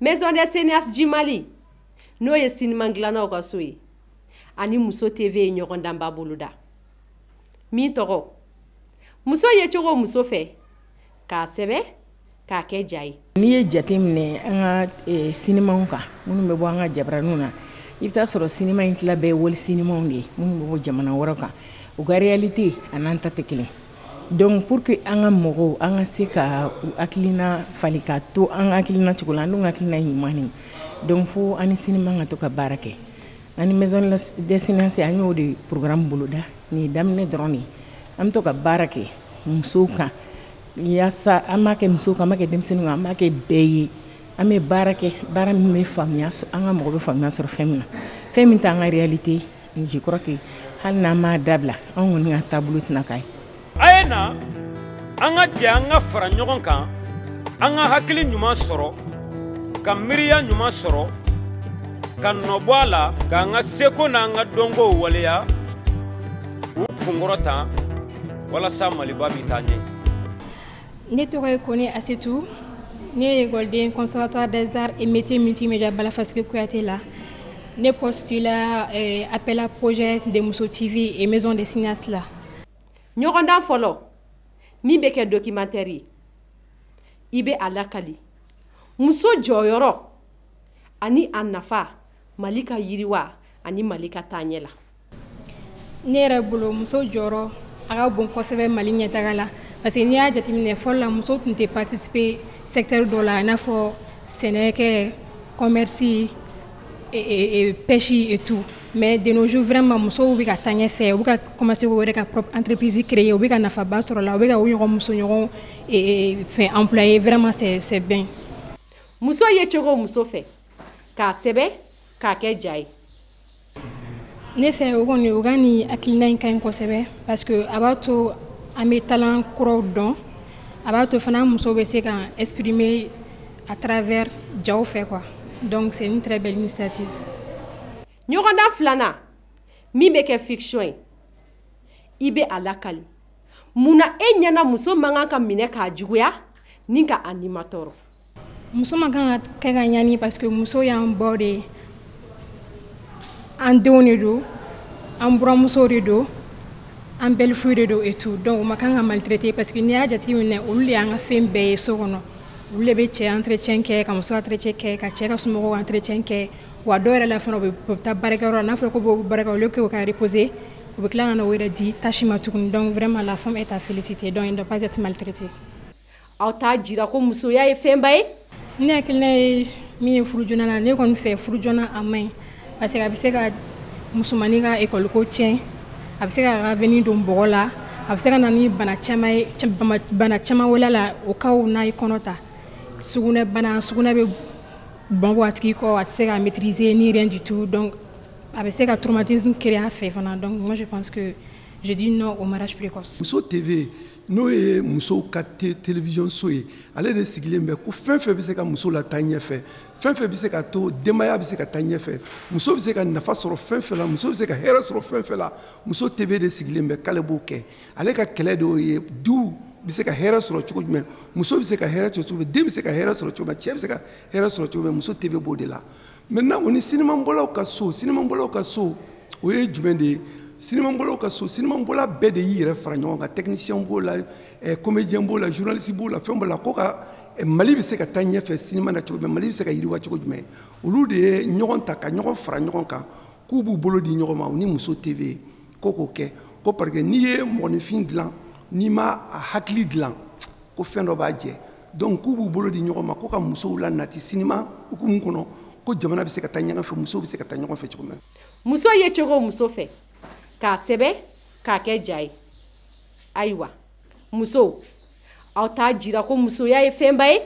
Maison des Cinéastes du Mali. Nous sommes cinéma glana okasoui. Ani Mousso TV nyoron damba boluda. Mi toro. Mousso ye chogo Mousso fe. Ka sebe ka ke jai. Ni ye jatemne anga cinéma onka. Munu be bo anga jabranuna. Ibta soro cinéma intla be wol cinéma ongi. Munu bo jamana waraka. O ga réalité ananta tekele. Donc pour que anga mogo anga seka akilina falika to anga akilina chikola ndunga akilina himani. Donc faut ani cinéma nga to ka barake. Ani maison des cinéastes anyo de programme buluda ni damne droni. Am to ka barake musuka. Yasa amake musuka amake demsinu amake beyi. Ame barake bara me famia so anga mogo be famia sur femina. Femina tanga réalité. Je crois que hal na ma dabla on nga tableau tnakai. Ayena anga dianga fara ɲɔgɔn kan anga hakili ɲuman sɔrɔ ka miiriya ɲuman sɔrɔ ka nɔbɔ a la ka anga seko n'anga dɔnko waleya u kunkɔrɔta walasa Maliba bi taa ɲɛ. Ne tɔgɔ ye Kone Assetou, ne ye école conservatoire des arts et métiers multimédia Balafaseke Kuyate la. Ne postula appel à projet de Mousso TV et Maison des Cinéastes là. Nyorondan folo mi beke documentaire ibe alakali Mousso joyoro ani anafa malika yiriwa ani malika tanyela nere bulo Mousso joro aga bon kosebe mali nyatagala parce que ni a jatimine folla Mousso tunte participer secteur de la nafo seneke commerce et pêche et tout. Mais de nos jours, vraiment, Mousso ou bika tanya fait, ou bika commencer à ouvrir sa propre entreprise créée, ou bika nafa bas sur la, ou bika ou Mousso et fait employer, vraiment c'est bien. Mousso ye chogo Mousso fait, ka sebe, ka ke jai. Ne fait ou gani akilina inka ko sebe, parce que abato ame talent kuro don, abato fana Mousso be se kan exprimer à travers jao fait quoi. Donc c'est une très belle initiative. Nyoronda flana mi beke fiction ibe alakali muna enyana Mousso manga ka mine ka juguya ninka animateur Mousso manga ka nyani parce que Mousso ya mbode en donido en bro Mousso rido en belle fluido et tout donc makanga maltraité parce que ni a jati mine ulu ya nga fembe sokono ulu be che entretien ke ka Mousso entretien ke ka che ka sumo entretien ke wa doore la fano be ta barakaro na fro ko bo barakaro le ko ka reposer ou be clan na wera di tashima tukun donc vraiment la femme est à féliciter donc elle ne doit pas être maltraitée auta jira ko Mousso ya e fembaye ni akilne mi furu jona na ne kon fe furu jona amay parce que abise ka Mousso maniga école ko tien abise ka venir do mbola abise ka nani bana chama wala la o kaw na ikonota sugune bana sugune be bon watki ko atse à maîtriser ni rien du tout donc avec ce traumatisme créé à faire donc moi je pense que je dis non au mariage précoce. Mousso TV no e Mousso télévision soye ale de sigilembe ku fenfe bi se ka Mousso la tanye fe fenfe bi se ka to demaya bi se ka tanye fe Mousso bi se ka nafa soro fenfe la Mousso bi se ka hera soro fenfe la Mousso TV de sigilembe kale boke ale ka kele do ye du bise ka hera soro chuko men Mousso bise ka hera chuko dem bise ka hera soro chuko bise ka hera soro chuko Mousso TV bodela maintenant on est cinéma mbola o kaso o ye jumende cinéma mbola o kaso cinéma mbola be de yire fara nyonga technicien mbola comédien mbola journaliste mbola femme mbola koka Mali bise ka tanya fe cinéma na chuko Mali bise ka yiri wa chuko men olu de nyogon taka nyogon fara nyogon ka ku bu bolo di nyogon ma ni Mousso TV koko ke ko parce que ni ye mo ni fin de ni ma hakili dilan ko fɛn dɔ b'a jɛ donc k'u b'u bolo di ɲɔgɔn ma ko ka musow la nati cinéma hukumu kɔnɔ ko jamana bɛ se ka taa ɲɔgɔn fɛ musow bɛ se ka taa ɲɔgɔn fɛ cogo min. Muso ye cogo muso fɛ k'a sɛbɛ k'a kɛ ja ye ayiwa musow aw t'a jira ko musoya ye fɛnba ye